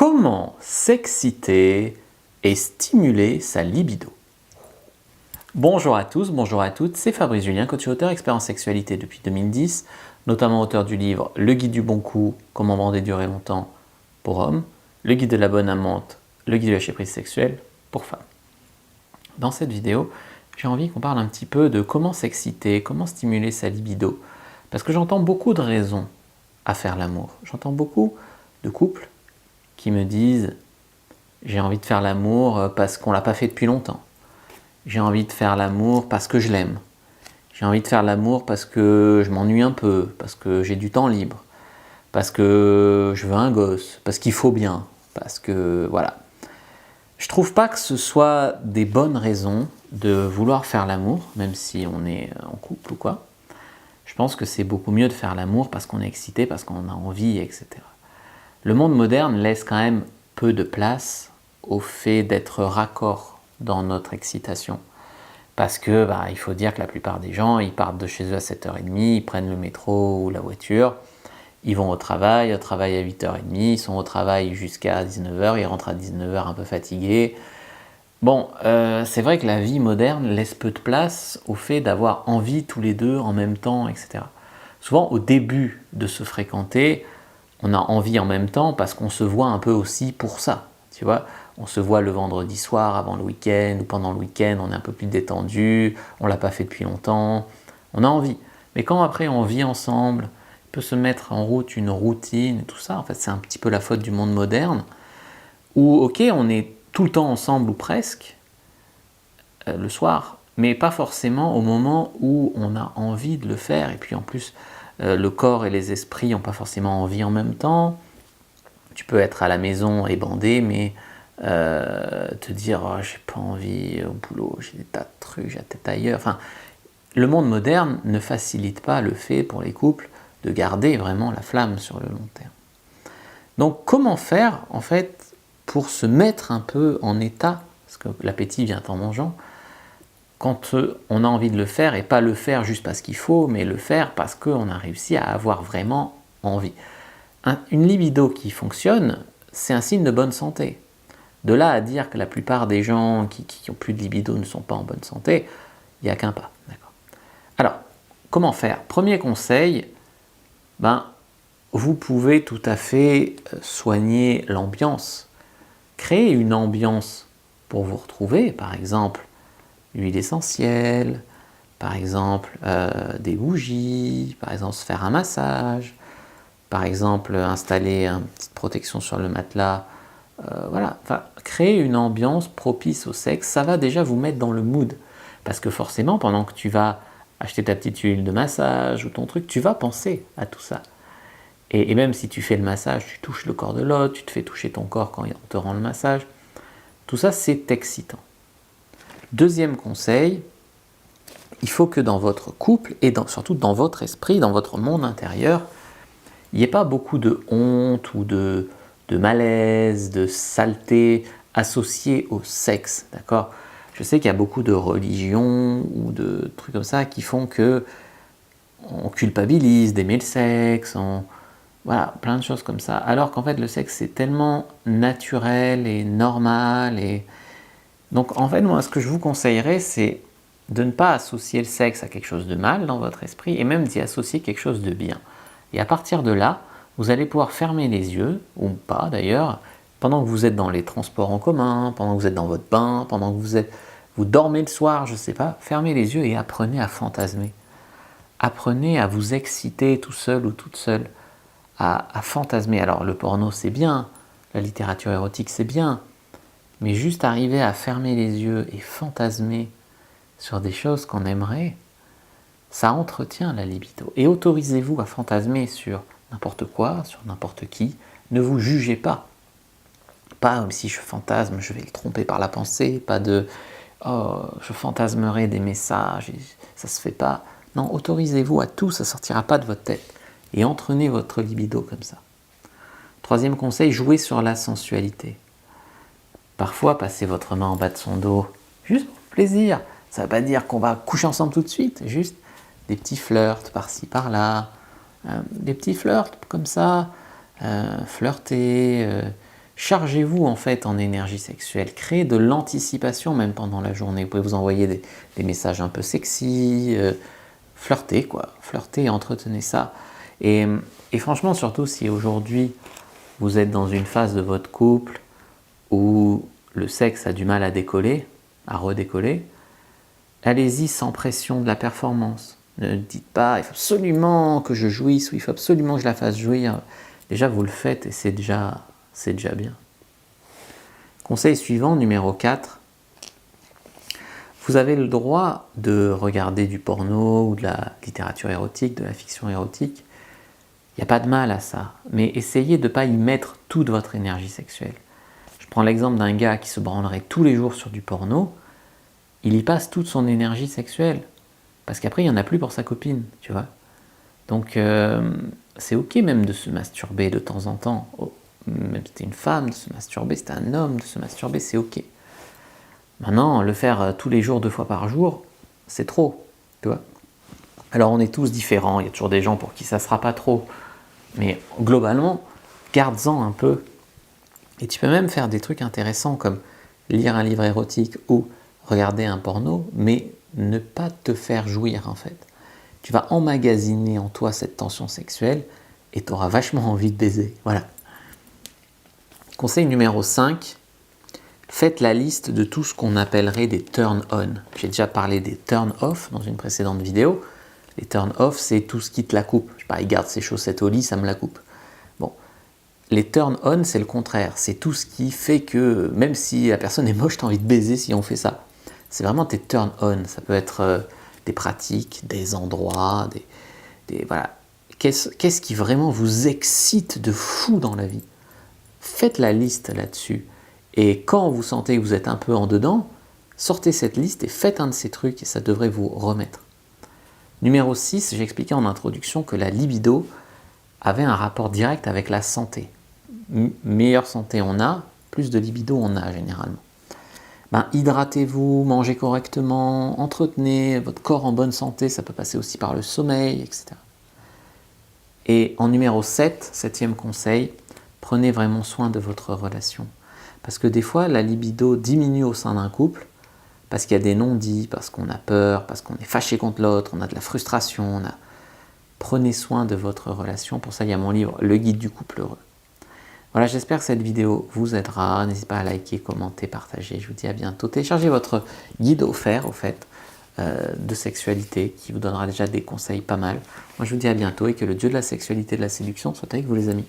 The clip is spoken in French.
Comment s'exciter et stimuler sa libido? Bonjour à tous, bonjour à toutes, c'est Fabrice Julien, coach et auteur, expert en sexualité depuis 2010, notamment auteur du livre Le guide du bon coup, comment bander durer longtemps pour hommes, le guide de la bonne amante, le guide de lâcher prise sexuelle pour femmes. Dans cette vidéo, j'ai envie qu'on parle un petit peu de comment s'exciter, comment stimuler sa libido, parce que j'entends beaucoup de raisons à faire l'amour. J'entends beaucoup de couples qui me disent « j'ai envie de faire l'amour parce qu'on ne l'a pas fait depuis longtemps ». J'ai envie de faire l'amour parce que je l'aime. J'ai envie de faire l'amour parce que je m'ennuie un peu, parce que j'ai du temps libre, parce que je veux un gosse, parce qu'il faut bien, parce que voilà. Je trouve pas que ce soit des bonnes raisons de vouloir faire l'amour, même si on est en couple ou quoi. Je pense que c'est beaucoup mieux de faire l'amour parce qu'on est excité, parce qu'on a envie, etc. Le monde moderne laisse quand même peu de place au fait d'être raccord dans notre excitation. Parce que il faut dire que la plupart des gens, ils partent de chez eux à 7h30, ils prennent le métro ou la voiture, ils vont au travail à 8h30, ils sont au travail jusqu'à 19h, ils rentrent à 19h un peu fatigués. Bon, c'est vrai que la vie moderne laisse peu de place au fait d'avoir envie tous les deux en même temps, etc. Souvent, au début de se fréquenter, on a envie en même temps parce qu'on se voit un peu aussi pour ça, tu vois. On se voit le vendredi soir avant le week-end ou pendant le week-end, on est un peu plus détendu, on ne l'a pas fait depuis longtemps, on a envie. Mais quand après on vit ensemble, on peut se mettre en route une routine et tout ça, en fait c'est un petit peu la faute du monde moderne, où ok, on est tout le temps ensemble ou presque, le soir, mais pas forcément au moment où on a envie de le faire, et puis en plus, le corps et les esprits n'ont pas forcément envie en même temps. Tu peux être à la maison et bander, mais te dire oh, j'ai pas envie au boulot, j'ai des tas de trucs, j'ai la tête ailleurs. Enfin, le monde moderne ne facilite pas le fait pour les couples de garder vraiment la flamme sur le long terme. Donc comment faire en fait pour se mettre un peu en état, parce que l'appétit vient en mangeant, quand on a envie de le faire, et pas le faire juste parce qu'il faut, mais le faire parce qu'on a réussi à avoir vraiment envie. Une libido qui fonctionne, c'est un signe de bonne santé. De là à dire que la plupart des gens qui ont plus de libido ne sont pas en bonne santé, il n'y a qu'un pas. D'accord. Alors, comment faire? Premier conseil, vous pouvez tout à fait soigner l'ambiance. Créer une ambiance pour vous retrouver, par exemple, l'huile essentielle, par exemple des bougies, par exemple se faire un massage, par exemple installer une petite protection sur le matelas, voilà, enfin, créer une ambiance propice au sexe, ça va déjà vous mettre dans le mood. Parce que forcément, pendant que tu vas acheter ta petite huile de massage ou ton truc, tu vas penser à tout ça. Et même si tu fais le massage, tu touches le corps de l'autre, tu te fais toucher ton corps quand on te rend le massage, tout ça c'est excitant. Deuxième conseil, il faut que dans votre couple et surtout dans votre esprit, dans votre monde intérieur, il n'y ait pas beaucoup de honte ou de malaise, de saleté associée au sexe, d'accord? Je sais qu'il y a beaucoup de religions ou de trucs comme ça qui font que on culpabilise d'aimer le sexe, voilà, plein de choses comme ça. Alors qu'en fait, le sexe, c'est tellement naturel et normal. Et donc, en fait, moi, ce que je vous conseillerais, c'est de ne pas associer le sexe à quelque chose de mal dans votre esprit et même d'y associer quelque chose de bien. Et à partir de là, vous allez pouvoir fermer les yeux, ou pas d'ailleurs, pendant que vous êtes dans les transports en commun, pendant que vous êtes dans votre bain, pendant que vous dormez le soir, je ne sais pas, fermez les yeux et apprenez à fantasmer. Apprenez à vous exciter tout seul ou toute seule, à fantasmer. Alors le porno c'est bien, la littérature érotique c'est bien, mais juste arriver à fermer les yeux et fantasmer sur des choses qu'on aimerait, ça entretient la libido. Et autorisez-vous à fantasmer sur n'importe quoi, sur n'importe qui. Ne vous jugez pas. Pas si je fantasme, je vais le tromper par la pensée. Pas de oh, je fantasmerai des messages, et ça se fait pas. Non, autorisez-vous à tout, ça sortira pas de votre tête. Et entraînez votre libido comme ça. Troisième conseil, jouez sur la sensualité. Parfois, passez votre main en bas de son dos, juste pour le plaisir. Ça ne veut pas dire qu'on va coucher ensemble tout de suite, juste des petits flirts par-ci, par-là, des petits flirts comme ça, flirter, Chargez-vous en fait en énergie sexuelle, créez de l'anticipation même pendant la journée. Vous pouvez vous envoyer des messages un peu sexy, flirtez quoi, flirtez et entretenez ça. Et, et franchement, surtout si aujourd'hui vous êtes dans une phase de votre couple où le sexe a du mal à décoller, à redécoller, allez-y sans pression de la performance. Ne dites pas il faut absolument que je jouisse ou il faut absolument que je la fasse jouir. Déjà vous le faites et c'est déjà bien. Conseil suivant, numéro 4. Vous avez le droit de regarder du porno ou de la littérature érotique, de la fiction érotique. Il n'y a pas de mal à ça, mais essayez de ne pas y mettre toute votre énergie sexuelle. Je prends l'exemple d'un gars qui se branlerait tous les jours sur du porno, il y passe toute son énergie sexuelle, parce qu'après il n'y en a plus pour sa copine, tu vois. Donc c'est ok même de se masturber de temps en temps, même si c'était une femme de se masturber, c'était un homme de se masturber, c'est ok. Maintenant, le faire tous les jours, 2 fois par jour, c'est trop, tu vois. Alors on est tous différents, il y a toujours des gens pour qui ça ne sera pas trop, mais globalement, garde-en un peu. Et tu peux même faire des trucs intéressants comme lire un livre érotique ou regarder un porno, mais ne pas te faire jouir en fait. Tu vas emmagasiner en toi cette tension sexuelle et tu auras vachement envie de baiser. Voilà. Conseil numéro 5, faites la liste de tout ce qu'on appellerait des turn-on. J'ai déjà parlé des turn-off dans une précédente vidéo. Les turn-off, c'est tout ce qui te la coupe. Je sais pas, il garde ses chaussettes au lit, ça me la coupe. Bon. Les turn-on, c'est le contraire. C'est tout ce qui fait que, même si la personne est moche, tu as envie de baiser si on fait ça. C'est vraiment tes turn-on. Ça peut être des pratiques, des endroits, voilà. Qu'est-ce qui vraiment vous excite de fou dans la vie? Faites la liste là-dessus. Et quand vous sentez que vous êtes un peu en dedans, sortez cette liste et faites un de ces trucs et ça devrait vous remettre. Numéro 6, j'ai expliqué en introduction que la libido avait un rapport direct avec la santé. Meilleure santé on a, plus de libido on a généralement. Hydratez-vous, mangez correctement, entretenez votre corps en bonne santé, ça peut passer aussi par le sommeil, etc. Et en numéro 7, 7e conseil, prenez vraiment soin de votre relation. Parce que des fois, la libido diminue au sein d'un couple, parce qu'il y a des non-dits, parce qu'on a peur, parce qu'on est fâché contre l'autre, on a de la frustration. Prenez soin de votre relation. Pour ça, il y a mon livre « Le guide du couple heureux ». Voilà, j'espère que cette vidéo vous aidera. N'hésitez pas à liker, commenter, partager. Je vous dis à bientôt. Téléchargez votre guide offert, au fait, de sexualité, qui vous donnera déjà des conseils pas mal. Moi, je vous dis à bientôt et que le dieu de la sexualité et de la séduction soit avec vous, les amis.